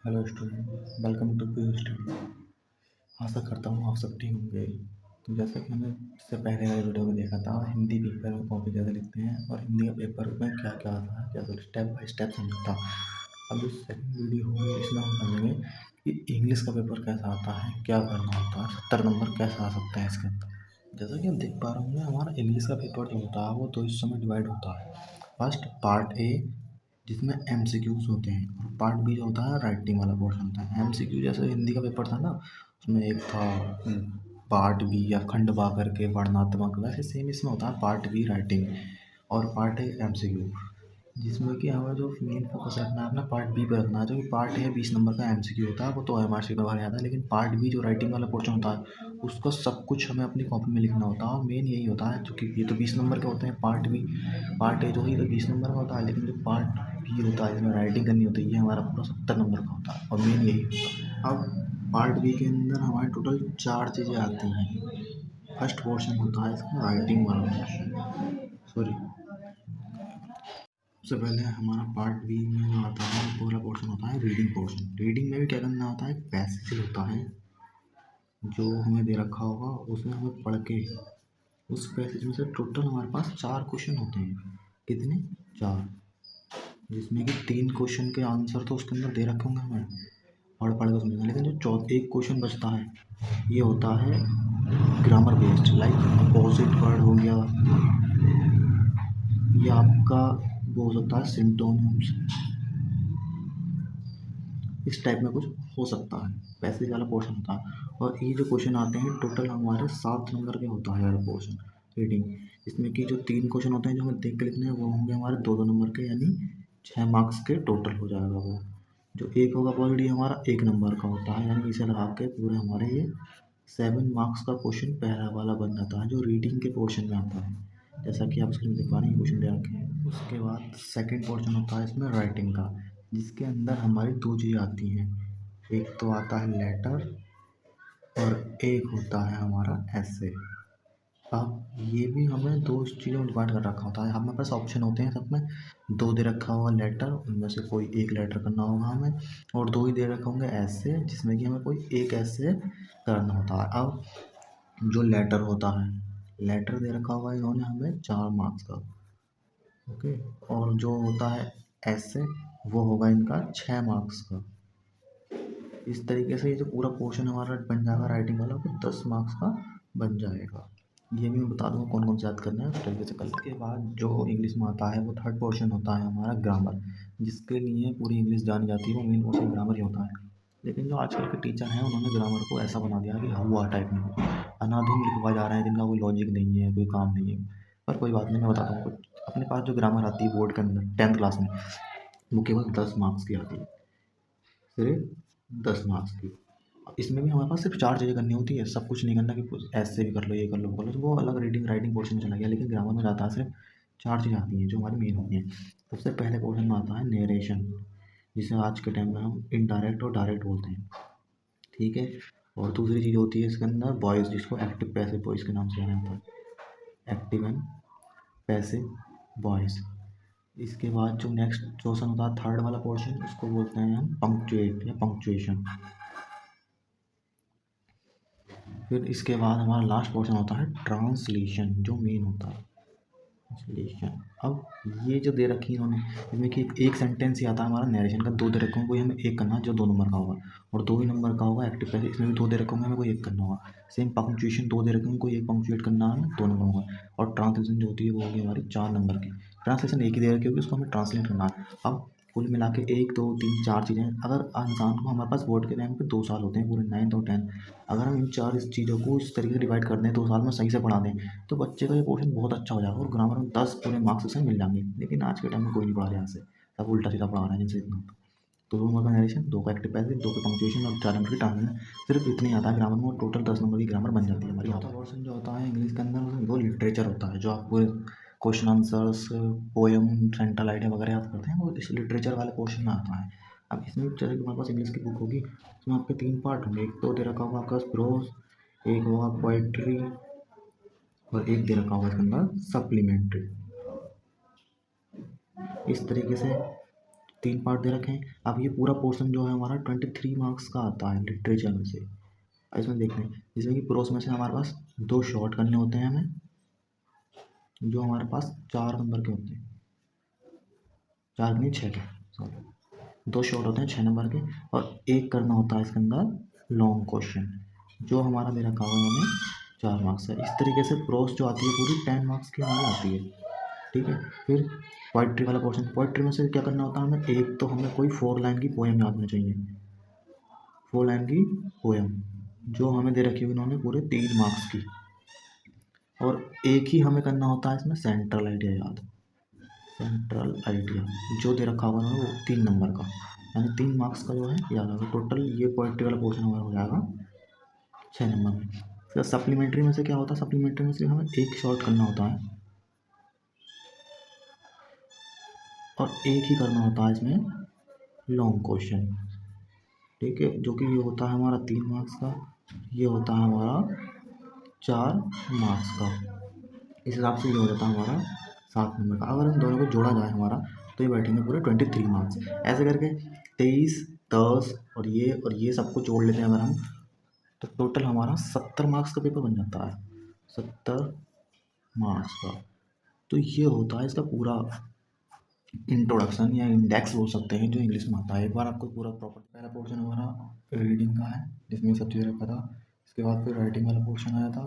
Hello student, welcome to P study. आशा करता हूँ आप सब ठीक होंगे। तो जैसा कि हमने इससे पहले वाले वीडियो में देखा था, हिंदी पेपर में कॉपी कैसे लिखते हैं और हिंदी का पेपर में क्या क्या आता है, कैसे स्टेप बाय स्टेप समझा था। अब जो सेकंड वीडियो होगी इसमें हम समझेंगे कि इंग्लिश का पेपर कैसा आता है, क्या करना होता है, 70 नंबर कैसे आ सकते हैं इसके अंदर। जैसा कि हम देख पा रहे होंगे, हमारा इंग्लिश का पेपर जो होता है वो दो हिस्सों में डिवाइड होता है। फर्स्ट पार्ट ए, जिसमें एमसीक्यूज होते हैं, और पार्ट बी जो होता है राइटिंग वाला पोर्शन होता है। एमसीक्यू जैसे हिंदी का पेपर था ना, उसमें एक था पार्ट बी या खंड बा करके वर्णनात्मक, वैसे सेम इसमें होता है पार्ट बी राइटिंग और पार्ट ए एमसीक्यू, जिसमें कि हमें जो मेन फोकस रखना है अपना पार्ट बी पे रखना है। जो कि पार्ट है 20 नंबर का एमसीक्यू होता है, वो तो एमआरसी में भरा जाता है, लेकिन पार्ट बी जो राइटिंग वाला पोर्शन होता है उसको सब कुछ हमें अपनी कॉपी में लिखना होता है। और मेन यही होता है, क्योंकि ये तो 20 नंबर के होते हैं पार्ट बी, पार्ट ए जो है तो 20 नंबर का होता है, लेकिन जो पार्ट बी होता है इसमें राइटिंग करनी होती है, ये हमारा पूरा 70 नंबर का होता है और मेन यही होता है। अब पार्ट बी के अंदर हमारे टोटल 4 चीज़ें आती हैं। फर्स्ट पोर्शन होता है इसका राइटिंग वाला पोर्शन, सॉरी, सबसे पहले हमारा पार्ट बी में जो आता है पूरा पोर्शन होता है रीडिंग पोर्शन। रीडिंग में भी क्या करना होता है, एक पैसेज होता है जो हमें दे रखा होगा, उसमें हमें पढ़ के उस पैसेज में से टोटल हमारे पास 4 क्वेश्चन होते हैं। कितने? 4, जिसमें कि 3 क्वेश्चन के आंसर तो उसके अंदर दे रखे होंगे हमें, पढ़ के उसमें, लेकिन जो चौथा एक क्वेश्चन बचता है ये होता है grammar based, like opposite word हो गया, ये आपका वो हो सकता है सिंटोनिम्स, इस टाइप में कुछ हो सकता है। पैसेज वाला पोर्शन होता है, और ये जो क्वेश्चन आते हैं टोटल हमारे 7 नंबर के होता है यार पोर्शन रीडिंग। इसमें कि जो 3 क्वेश्चन होते हैं जो हमें देख के लिखने हैं वो होंगे हमारे 2-2 नंबर के, यानी 6 मार्क्स के टोटल हो जाएगा वो। जो एक होगा ऑलरेडी हमारा 1 नंबर का होता है, यानी इसे लगा के पूरे हमारे ये 7 मार्क्स का क्वेश्चन पहला वाला बन जाता है जो रीडिंग के पोर्शन में आता है, जैसा कि आप स्क्रीन में देख पा रहे हैं क्वेश्चन दे रखे हैं। उसके बाद सेकंड पोर्शन होता है इसमें राइटिंग का, जिसके अंदर हमारी 2 चीज़ें आती हैं, एक तो आता है लेटर और एक होता है हमारा ऐसे। अब ये भी हमें 2 चीज़ों में डिवाइड कर रखा होता है, हमारे पास ऑप्शन होते हैं सब में, 2 दे रखा होगा लेटर, उनमें से कोई एक लेटर करना होगा हमें, और 2 ही दे रखे होंगे ऐसे, जिसमें कि हमें कोई एक ऐसे करना होता है। अब जो लेटर होता है, लेटर दे रखा होगा इन्होंने हमें 4 मार्क्स का, ओके, और जो होता है ऐसे वो होगा इनका 6 मार्क्स का। इस तरीके से ये जो पूरा पोर्शन हमारा बन जाएगा राइटिंग वाला, वो 10 मार्क्स का बन जाएगा। ये भी मैं बता दूंगा कौन कौन से याद करना है, उस तरीके से कर लो। उसके बाद जो इंग्लिश में आता है वो थर्ड पोर्शन होता है हमारा ग्रामर, जिसके लिए पूरी इंग्लिश जानी जाती है, वो मेन पोर्शन ग्रामर ही होता है। लेकिन जो आजकल के टीचर हैं उन्होंने ग्रामर को ऐसा बना दिया कि हुआ टाइप में अनाधुन लिखवा जा रहे हैं, जिनका कोई लॉजिक नहीं है, कोई काम नहीं है। पर कोई बात नहीं, मैं बताता हूँ कुछ। अपने पास जो ग्रामर आती है बोर्ड के अंदर 10th क्लास में, वो केवल 10 मार्क्स की आती है, सिर्फ 10 मार्क्स की। इसमें भी हमारे पास सिर्फ 4 चीज़ें करनी होती है, सब कुछ नहीं करना कि ऐसे भी कर लो, ये कर लो, वो कर लो, तो वो अलग रीडिंग राइटिंग पोर्शन में चला गया। लेकिन ग्रामर में जाता है सिर्फ 4 चीज़ें आती हैं जो हमारी मेन होती हैं। सबसे पहले पोर्शन में आता है नरेशन, जिसे आज के टाइम में हम इनडायरेक्ट और डायरेक्ट बोलते हैं, ठीक है। और दूसरी चीज़ होती है इसके अंदर वॉइस, जिसको एक्टिव पैसिव वॉइस के नाम से जाना जाता है, एक्टिव एंड पैसिव वॉइस। इसके बाद जो नेक्स्ट पोर्शन होता है थर्ड वाला पोर्शन, उसको बोलते हैं हम पंक्चुएट या पंक्चुएशन। फिर इसके बाद हमारा लास्ट पोर्शन होता है ट्रांसलेशन, जो मेन होता है ट्रांसलेशन। अब ये जो दे रखी है इन्होंने, इसमें कि एक सेंटेंस ही आता है हमारा नरेशन का, 2 दे रखे होंगे, कोई हमें एक करना है जो 2 नंबर का होगा, और 2 ही नंबर का होगा एक्टिव पैसिव, इसमें भी 2 दे रखे होंगे, हमें कोई एक करना होगा। सेम पंक्चुएशन 2 दे रखे होंगे, कोई एक पंक्चुएट करना है, 2 नंबर होगा। और ट्रांसलेशन जो होती है वो होगी हमारी 4 नंबर की। ट्रांसलेशन एक ही दे रखी होगी, उसको हमें ट्रांसलेट करना है। अब कुल मिला के 1 2 3 4 चीज़ें, अगर इंसान को, हमारे पास बोर्ड के टाइम पे 2 साल होते हैं पूरे 9th और 10th, अगर हम इन 4 इस चीज़ों को इस तरीके से डिवाइड कर दें 2 साल में सही से पढ़ा दें, तो बच्चे का ये पोर्शन बहुत अच्छा हो जाएगा और ग्रामर में 10 पूरे मार्क्स उसे मिल जाएंगे। लेकिन आज के टाइम में कोई नहीं पढ़ा रहा है ऐसे, सब उल्टा सीधा पढ़ा रहा है जिनसे इतना। तो 2 नंबर का नरेशन, 2 का एक्टिव पैसिव, 2 का पंक्चुएशन और 4 नंबर की ट्रांसलेशन, सिर्फ इतनी आता है ग्रामर में, और टोटल 10 नंबर की ग्रामर बन जाती है हमारी। चौथा पोर्शन जो होता है इंग्लिश के अंदर, वो लिटरेचर होता है, जो आप पूरे question answers, poem, central idea वगैरह याद करते हैं, वो इस लिटरेचर वाले पोर्शन में आता है। अब इसमें जैसे कि हमारे पास इंग्लिश की बुक होगी, उसमें आपके 3 पार्ट होंगे, एक तो दे रखा होगा आपका प्रोज, एक होगा पोइट्री, और एक दे रखा होगा इसके अंदर सप्लीमेंट्री। इस तरीके से 3 पार्ट दे रखे हैं। अब ये पूरा पोर्शन जो है हमारा 23 मार्क्स का आता है लिटरेचर में से। इसमें देखते हैं, जिसमें कि प्रोस में से हमारे पास 2 शॉर्ट करने होते हैं हमें, जो हमारे पास 4 नंबर के होते हैं, 4 नहीं 6 के, सॉरी 2 शॉर्ट होते हैं 6 नंबर के, और एक करना होता है इसके अंदर लॉन्ग क्वेश्चन, जो हमारा दे रखा हुआ हमें 4 मार्क्स है। इस तरीके से प्रोस जो आती है पूरी 10 मार्क्स की हमें आती है, ठीक है। फिर पोइट्री वाला पोर्शन, पोइट्री में से क्या करना होता है हमें, एक तो हमें कोई 4 लाइन की पोएम याद होनी चाहिए, 4 लाइन की पोएम जो हमें दे रखी हुई इन्होंने पूरे 3 मार्क्स की, और एक ही हमें करना होता है इसमें सेंट्रल आइडिया याद, सेंट्रल आइडिया जो दे रखा हुआ है वो 3 नंबर का, यानी 3 मार्क्स का जो है याद होगा। टोटल ये पोइट्री वाला पोर्शन हमारा हो जाएगा 6 नंबर में। फिर सप्लीमेंट्री में से क्या होता है, सप्लीमेंट्री में से हमें एक शॉर्ट करना होता है और एक ही करना होता है इसमें लॉन्ग क्वेश्चन, ठीक है, जो कि ये होता है हमारा 3 मार्क्स का, ये होता है हमारा 4 मार्क्स का। इस हिसाब से ये हो जाता है हमारा 7 नंबर का। अगर इन दोनों को जोड़ा जाए हमारा तो ये बैठेंगे पूरे 23 मार्क्स। ऐसे करके 23, 10 और ये सबको जोड़ लेते हैं अगर हम, तो टोटल हमारा 70 मार्क्स का पेपर बन जाता है, 70 मार्क्स का। तो ये होता है इसका पूरा इंट्रोडक्शन या इंडेक्स बोल सकते हैं, जो इंग्लिश में आता है। एक बार आपको पूरा प्रॉपर, पहला पोर्शन हमारा रीडिंग का है जिसमें सब चीज़ें रखा था, इसके बाद फिर राइटिंग वाला पोर्शन आया था,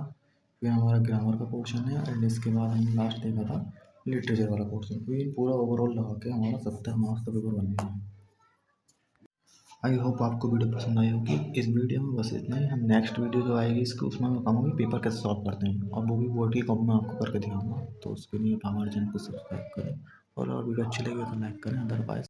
फिर हमारा ग्रामर का पोर्शन है, एंड इसके बाद हमने लास्ट देखा था लिटरेचर वाला पोर्शन। तो ये पूरा ओवरऑल लगा के हमारा 70 मार्क्स का पेपर बन गया है। आई होप आपको वीडियो पसंद आई होगी। इस वीडियो में बस इतना ही। हम नेक्स्ट वीडियो जो आएगी इसको, उसमें मैं बताऊँगा पेपर कैसे सॉल्व करते हैं, और वो भी बोर्ड की कॉपी में आपको करके दिखाऊंगा। तो उसके लिए आप हमारे चैनल को सब्सक्राइब करें, और वीडियो अच्छी लगी तो लाइक करें, अदरवाइज